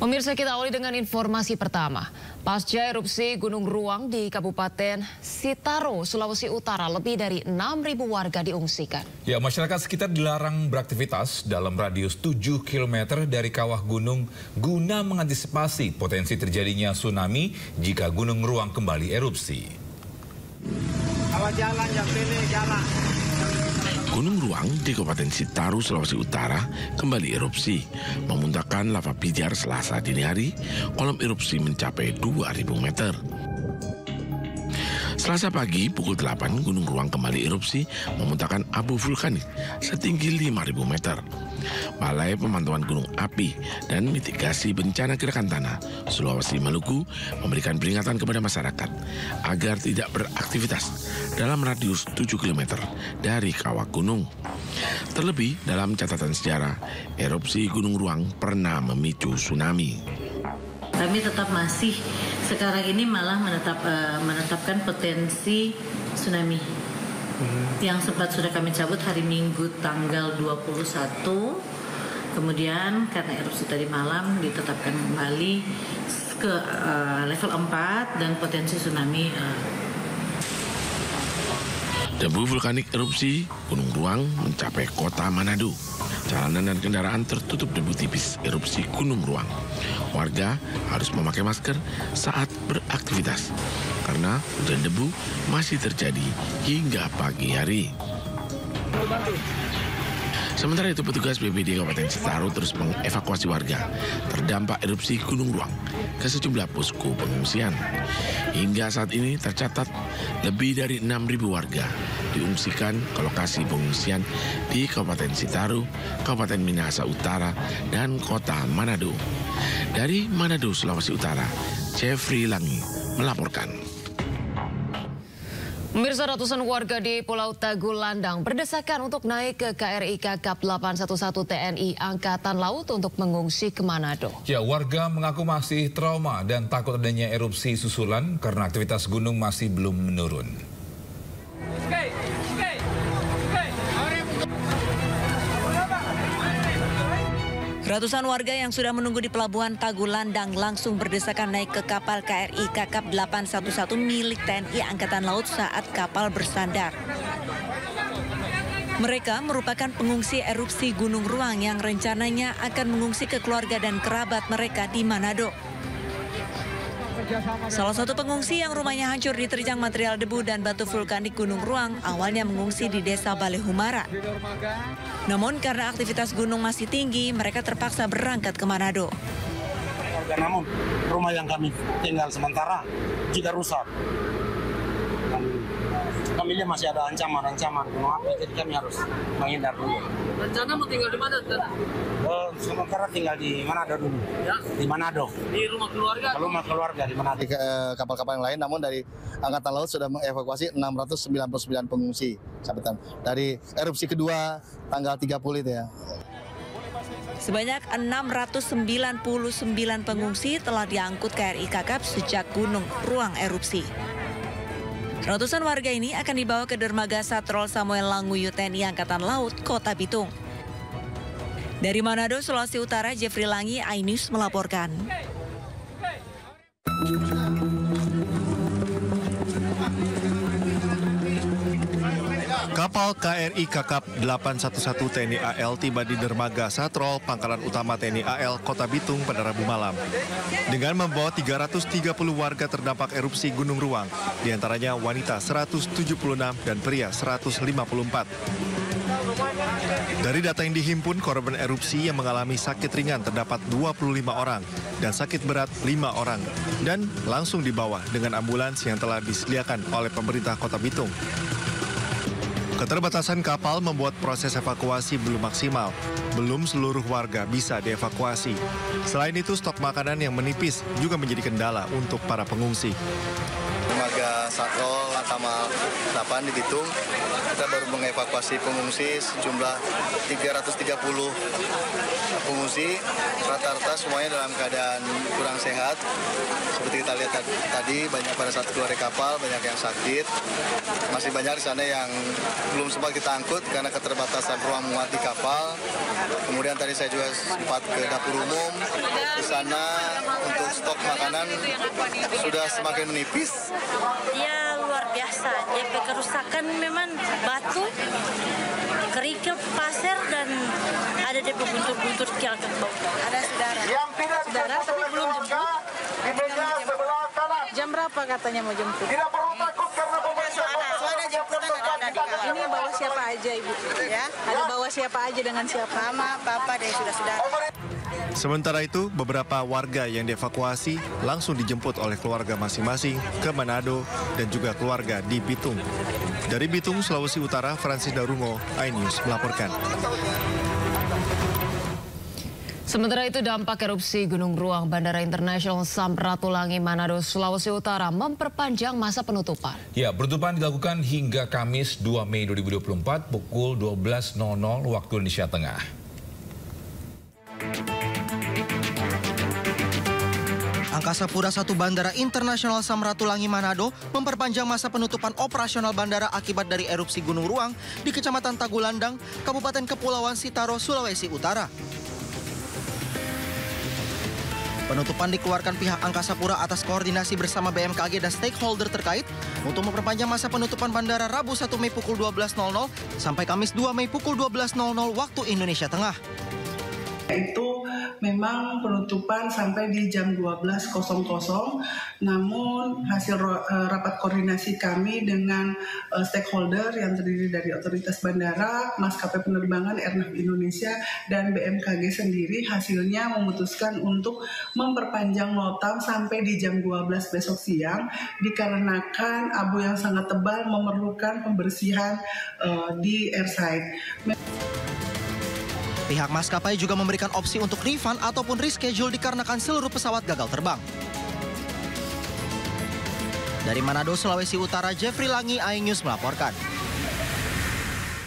Pemirsa, kita awali dengan informasi pertama. Pasca erupsi Gunung Ruang di Kabupaten Sitaro, Sulawesi Utara, lebih dari 6.000 warga diungsikan. Ya, masyarakat sekitar dilarang beraktivitas dalam radius 7 km dari kawah gunung guna mengantisipasi potensi terjadinya tsunami jika Gunung Ruang kembali erupsi. Kalau jalan yang pilih jalan. Gunung Ruang di Kabupaten Sitaro, Sulawesi Utara kembali erupsi, memuntahkan lava pijar Selasa dini hari. Kolam erupsi mencapai 2.000 meter. Selasa pagi pukul 8, Gunung Ruang kembali erupsi, memuntahkan abu vulkanik setinggi 5.000 meter. Balai Pemantauan Gunung Api dan Mitigasi Bencana Gerakan Tanah Sulawesi Maluku memberikan peringatan kepada masyarakat agar tidak beraktivitas dalam radius 7 km dari kawah gunung. Terlebih dalam catatan sejarah, erupsi Gunung Ruang pernah memicu tsunami. Kami tetap masih sekarang ini malah menetapkan potensi tsunami yang sempat sudah kami cabut hari Minggu tanggal 21. Kemudian karena erupsi tadi malam ditetapkan kembali ke level 4 dan potensi tsunami. Debu vulkanik erupsi Gunung Ruang mencapai kota Manado. Jalanan dan kendaraan tertutup debu tipis erupsi Gunung Ruang. Warga harus memakai masker saat beraktivitas karena hujan debu masih terjadi hingga pagi hari. Sementara itu, petugas BPBD Kabupaten Sitaro terus mengevakuasi warga terdampak erupsi Gunung Ruang ke sejumlah posko pengungsian. Hingga saat ini tercatat lebih dari 6.000 warga diungsikan ke lokasi pengungsian di Kabupaten Sitaro, Kabupaten Minahasa Utara, dan Kota Manado. Dari Manado, Sulawesi Utara, Jeffrey Langi melaporkan. Pemirsa, ratusan warga di Pulau Tagulandang berdesakan untuk naik ke KRI Kakap 811 TNI Angkatan Laut untuk mengungsi ke Manado. Ya, warga mengaku masih trauma dan takut adanya erupsi susulan karena aktivitas gunung masih belum menurun. Ratusan warga yang sudah menunggu di Pelabuhan Tagulandang langsung berdesakan naik ke kapal KRI Kakap 811 milik TNI Angkatan Laut saat kapal bersandar. Mereka merupakan pengungsi erupsi Gunung Ruang yang rencananya akan mengungsi ke keluarga dan kerabat mereka di Manado. Salah satu pengungsi yang rumahnya hancur diterjang material debu dan batu vulkanik Gunung Ruang awalnya mengungsi di Desa Balehumara. Namun karena aktivitas gunung masih tinggi, mereka terpaksa berangkat ke Manado. Namun rumah yang kami tinggal sementara juga rusak. Kami lihat masih ada ancaman gunung api, jadi kami harus menghindar dulu. Rencana mau tinggal di mana? Sementara tinggal di Manado dulu. Ya? Di Manado. Di rumah keluarga? Rumah keluarga di Manado. Kapal-kapal yang lain, namun dari Angkatan Laut sudah mengevakuasi 699 pengungsi. Dari erupsi kedua tanggal 30 itu ya. Sebanyak 699 pengungsi telah diangkut KRI Kakap sejak Gunung Ruang erupsi. Ratusan warga ini akan dibawa ke dermaga Satrol Samuel Languyu TNI Angkatan Laut, Kota Bitung. Dari Manado, Sulawesi Utara, Jeffrey Langi, iNews melaporkan. Kapal KRI Kakap 811 TNI AL tiba di dermaga Satrol, Pangkalan Utama TNI AL, Kota Bitung pada Rabu malam. Dengan membawa 330 warga terdampak erupsi Gunung Ruang, diantaranya wanita 176 dan pria 154. Dari data yang dihimpun, korban erupsi yang mengalami sakit ringan terdapat 25 orang dan sakit berat 5 orang dan langsung dibawa dengan ambulans yang telah disediakan oleh pemerintah Kota Bitung. Keterbatasan kapal membuat proses evakuasi belum maksimal. Belum seluruh warga bisa dievakuasi. Selain itu, stok makanan yang menipis juga menjadi kendala untuk para pengungsi. Dermaga Satrol Lantamal 8 di Bitung, kita baru mengevakuasi pengungsi sejumlah 330 pengungsi. Rata-rata semuanya dalam keadaan kurang sehat. Seperti kita lihat tadi, banyak pada saat keluar dari kapal, banyak yang sakit. Masih banyak di sana yang belum sempat kita angkut karena keterbatasan ruang muat di kapal. Kemudian tadi saya juga sempat ke dapur umum. Di sana karena untuk stok makanan sudah semakin menipis. Ya luar biasa, DP kerusakan memang batu, kerikil, pasir, dan ada DP buntur-buntur kial ke bawah. Ada saudara tapi belum jemput. Jam berapa katanya mau jemput? Tidak perlu takut karena pemerintah Ada jemput, ada di kamar. Ini bawa siapa aja Ibu? Ya? Ada bawa siapa aja dengan siapa? Mama, papa, dan sudah. Sementara itu, beberapa warga yang dievakuasi langsung dijemput oleh keluarga masing-masing ke Manado dan juga keluarga di Bitung. Dari Bitung, Sulawesi Utara, Francis Darungo, iNews melaporkan. Sementara itu, dampak erupsi Gunung Ruang Bandara Internasional Samratulangi Manado, Sulawesi Utara memperpanjang masa penutupan. Ya, penutupan dilakukan hingga Kamis 2 Mei 2024 pukul 12.00 waktu Indonesia Tengah. Angkasa Pura I Bandara Internasional Samratulangi Manado memperpanjang masa penutupan operasional bandara akibat dari erupsi Gunung Ruang di Kecamatan Tagulandang, Kabupaten Kepulauan Sitaro, Sulawesi Utara. Penutupan dikeluarkan pihak Angkasa Pura atas koordinasi bersama BMKG dan stakeholder terkait untuk memperpanjang masa penutupan bandara Rabu 1 Mei pukul 12.00 sampai Kamis 2 Mei pukul 12.00 waktu Indonesia Tengah. Itu memang penutupan sampai di jam 12.00, namun hasil rapat koordinasi kami dengan stakeholder yang terdiri dari otoritas bandara, maskapai penerbangan Airnav Indonesia, dan BMKG sendiri hasilnya memutuskan untuk memperpanjang notam sampai di jam 12 besok siang dikarenakan abu yang sangat tebal memerlukan pembersihan di airside. Pihak maskapai juga memberikan opsi untuk refund ataupun reschedule dikarenakan seluruh pesawat gagal terbang. Dari Manado, Sulawesi Utara, Jeffrey Langi, iNews melaporkan.